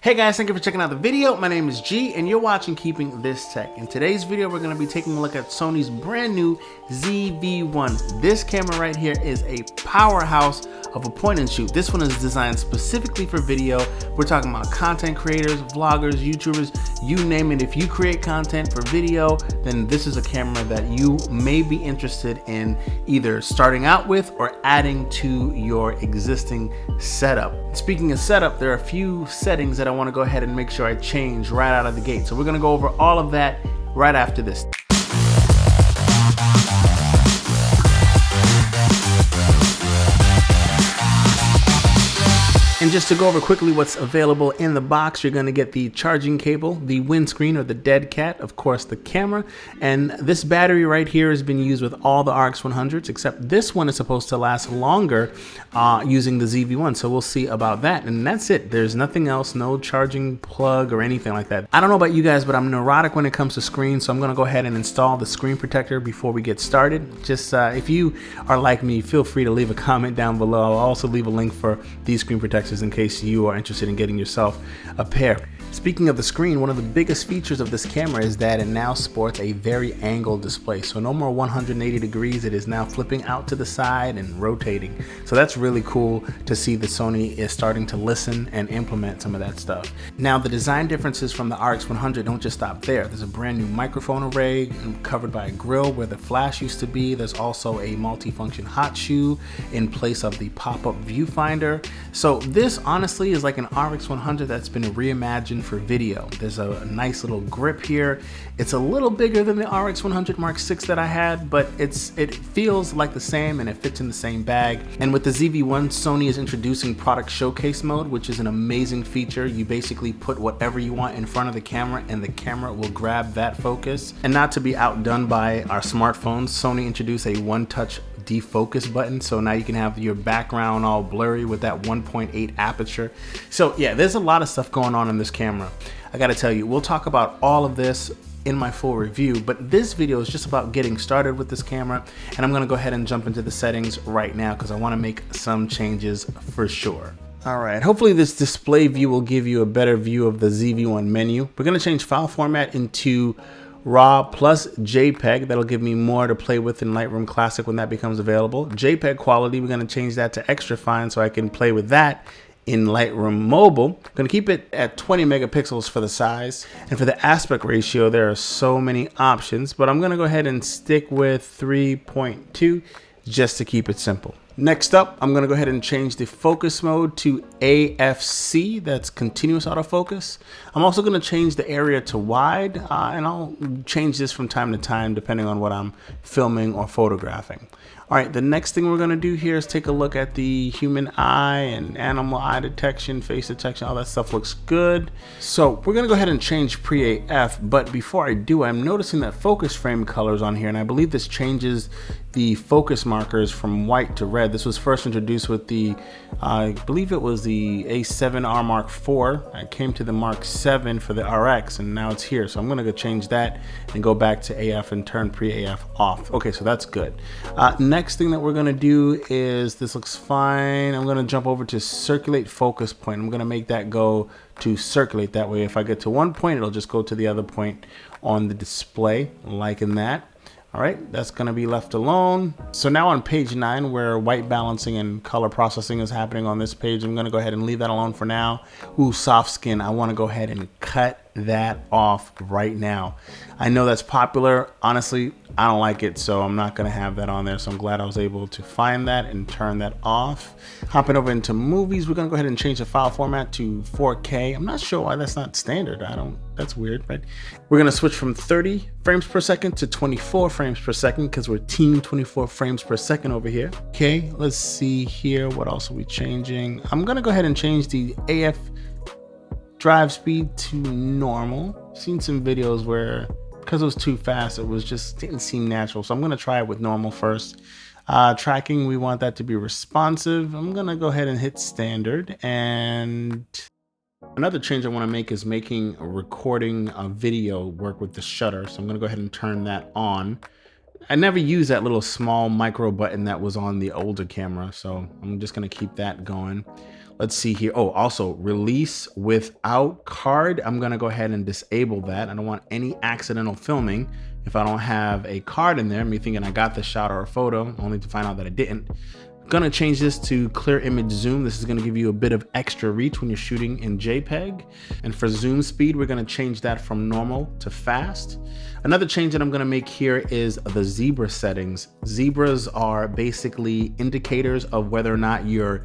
Hey guys, thank you for checking out the video. My name is G and you're watching Keeping This Tech. In today's video, we're going to be taking a look at Sony's brand new ZV-1. This camera right here is a powerhouse of a point and shoot. This one is designed specifically for video. We're talking about content creators, vloggers, YouTubers, you name it. If you create content for video, then this is a camera that you may be interested in either starting out with or adding to your existing setup. Speaking of setup, there are a few settings that I want to go ahead and make sure I change right out of the gate. So we're going to go over all of that right after this. And just to go over quickly what's available in the box, you're going to get the charging cable, the windscreen or the dead cat, of course the camera, and this battery right here has been used with all the RX 100s, except this one is supposed to last longer using the ZV-1, so we'll see about that. And that's it. There's nothing else, no charging plug or anything like that. I don't know about you guys, but I'm neurotic when it comes to screens, so I'm going to go ahead and install the screen protector before we get started. Just if you are like me, feel free to leave a comment down below. I'll also leave a link for these screen protectors in case you are interested in getting yourself a pair. Speaking of the screen, one of the biggest features of this camera is that it now sports a very angled display. So no more 180 degrees, it is now flipping out to the side and rotating. So that's really cool to see that Sony is starting to listen and implement some of that stuff. Now the design differences from the RX 100 don't just stop there. There's a brand new microphone array covered by a grill where the flash used to be. There's also a multi-function hot shoe in place of the pop-up viewfinder. So this honestly is like an RX 100 that's been reimagined for video. There's a nice little grip here. It's a little bigger than the RX 100 Mark VI that I had, but it feels like the same and it fits in the same bag. And with the ZV-1, Sony is introducing product showcase mode, which is an amazing feature. You basically put whatever you want in front of the camera and the camera will grab that focus. And not to be outdone by our smartphones, Sony introduced a one-touch defocus button, so now you can have your background all blurry with that 1.8 aperture. So yeah, there's a lot of stuff going on in this camera. I gotta tell you, we'll talk about all of this in my full review, but this video is just about getting started with this camera, and I'm gonna go ahead and jump into the settings right now because I want to make some changes for sure. Alright, hopefully this display view will give you a better view of the ZV-1 menu. We're gonna change file format into RAW plus JPEG. That'll give me more to play with in Lightroom Classic when that becomes available. JPEG quality, we're going to change that to extra fine so I can play with that in Lightroom Mobile. I'm going to keep it at 20 megapixels for the size. And for the aspect ratio, there are so many options, but I'm going to go ahead and stick with 3.2 just to keep it simple. Next up, I'm going to go ahead and change the focus mode to AFC, that's continuous autofocus. I'm also going to change the area to wide, and I'll change this from time to time depending on what I'm filming or photographing. All right, the next thing we're going to do here is take a look at the human eye and animal eye detection, face detection, all that stuff looks good. So we're going to go ahead and change pre-AF, but before I do, I'm noticing that focus frame colors on here, and I believe this changes the focus markers from white to red. This was first introduced with the, I believe it was the A7R Mark IV. I came to the Mark 7 for the RX, and now it's here. So I'm going to go change that and go back to AF and turn pre-AF off. Okay, so that's good. Next thing that we're going to do is, this looks fine. I'm going to jump over to circulate focus point. I'm going to make that go to circulate. That way, if I get to one point, it'll just go to the other point on the display, liking that. All right, that's gonna be left alone. So now on page 9, where white balancing and color processing is happening on this page, I'm gonna go ahead and leave that alone for now. Ooh, soft skin, I wanna go ahead and cut that off right now. I know that's popular. Honestly, I don't like it, so I'm not gonna have that on there. So I'm glad I was able to find that and turn that off. Hopping over into movies, we're gonna go ahead and change the file format to 4K. I'm not sure why that's not standard. That's weird, right? We're gonna switch from 30 frames per second to 24 frames per second because we're team 24 frames per second over here. Okay, let's see here. What else are we changing? I'm gonna go ahead and change the AF drive speed to normal. Seen some videos where, because it was too fast, it was just didn't seem natural. So I'm gonna try it with normal first. Tracking, we want that to be responsive. I'm gonna go ahead and hit standard. And another change I want to make is making a recording a video work with the shutter. So I'm gonna go ahead and turn that on. I never used that little small micro button that was on the older camera, so I'm just gonna keep that going. Let's see here. Oh, also release without card. I'm gonna go ahead and disable that. I don't want any accidental filming if I don't have a card in there, me thinking I got the shot or a photo, only to find out that I didn't. Gonna change this to clear image zoom. This is gonna give you a bit of extra reach when you're shooting in JPEG. And for zoom speed, we're gonna change that from normal to fast. Another change that I'm gonna make here is the zebra settings. Zebras are basically indicators of whether or not your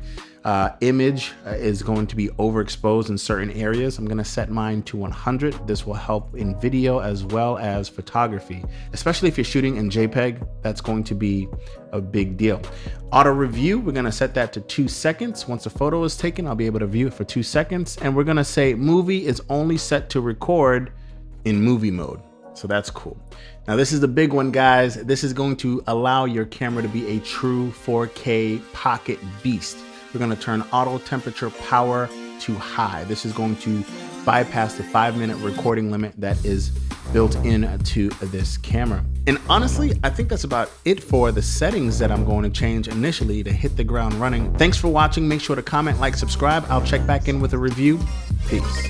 image is going to be overexposed in certain areas. I'm gonna set mine to 100. This will help in video as well as photography, especially if you're shooting in JPEG. That's going to be a big deal. Auto review, we're gonna set that to 2 seconds. Once a photo is taken, I'll be able to view it for 2 seconds. And we're gonna say movie is only set to record in movie mode. So that's cool. Now this is the big one, guys. This is going to allow your camera to be a true 4K pocket beast. We're gonna turn auto temperature power to high. This is going to bypass the 5-minute recording limit that is built into this camera. And honestly, I think that's about it for the settings that I'm going to change initially to hit the ground running. Thanks for watching. Make sure to comment, like, subscribe. I'll check back in with a review. Peace.